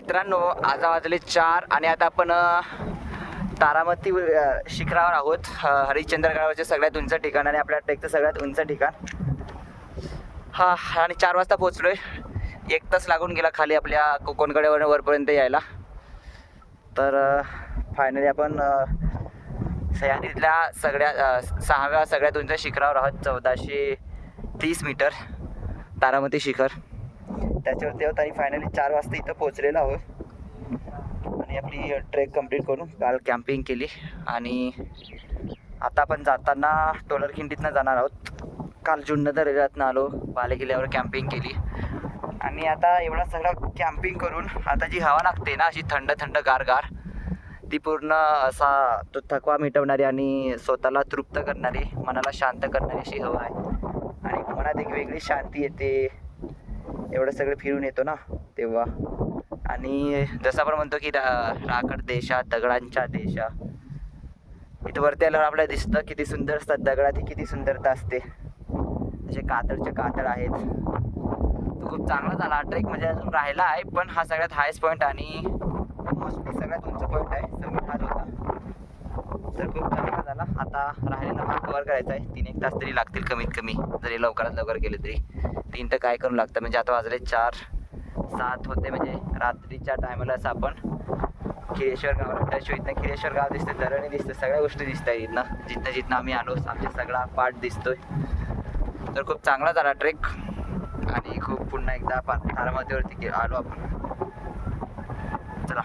मित्रांनो, आज वाजले 4 आणि आता आपण तारामती शिखरावर आहोत. हरिश्चंद्रगडावरचे सगळ्यात उंच ठिकाण आणि आपल्या ट्रेकचं सगळ्यात उंच ठिकाण. हा, आणि 4 वाजता पोहोचलोय. 1 तास लागून गेला खाली आपल्या कोकणकड्यावरून वरपर्यंत यायला. तर फायनली आपण सह्याद्रीतल्या सहाव्या सगळ्यात उंच शिखरावर आहोत. 1430 मीटर तारामती शिखर. त्याच्यावरती आहोत आणि फायनली 4 वाजता इथं पोहोचलेलो आहोत. आणि आपली ट्रेक कंप्लीट करून काल कॅम्पिंग केली आणि आता आपण जाताना टोलरखिंडीतनं जाणार आहोत. काल जुन्नर दर्यातनं आलो, बाले किल्ल्यावर कॅम्पिंग केली आणि आता एवढा सगळा कॅम्पिंग करून आता जी हवा लागते ना, अशी थंड थंड गार, ती पूर्ण असा तो थकवा मिटवणारी आणि स्वतःला तृप्त करणारी, मनाला शांत करणारी अशी हवा आहे. आणि मनात एक वेगळी शांती येते एवढं सगळं फिरून येतो ना तेव्हा. आणि जसं आपण म्हणतो की राकड देशा दगडांच्या देशा, इथं वरती आल्यावर आपल्याला दिसतं किती सुंदर असतात दगडात, किती सुंदरता असते. असे कातळचे कातळ आहेत. तो खूप चांगला झाला ट्रेक, म्हणजे अजून राहिला आहे, पण हा सगळ्यात हायस्ट पॉईंट आणि मोस्टली सगळ्यात उंच पॉईंट आहे. समिट हाच होता, तर खूप चांगला झाला. आता राहिलेला भाग कवर करायचा आहे. 3-1 तास तरी लागतील कमीत कमी, जरी लवकरात लवकर गेले तरी. 3 तर काय करू लागतं, म्हणजे आता वाजले 4-7 होते, म्हणजे रात्रीच्या टायमाला असं आपण खिरेश्वर गावाला टच होईत नाही. खिरेश्वर गाव दिसतं, धरणी दिसतं, सगळ्या गोष्टी दिसत आहेत इथनं. जिथनं आम्ही आलो आमच्या सगळा पार्ट दिसतोय. तर खूप चांगला झाला ट्रेक आणि खूप पुन्हा एकदा तारामतीवरती आलो आपण. चला.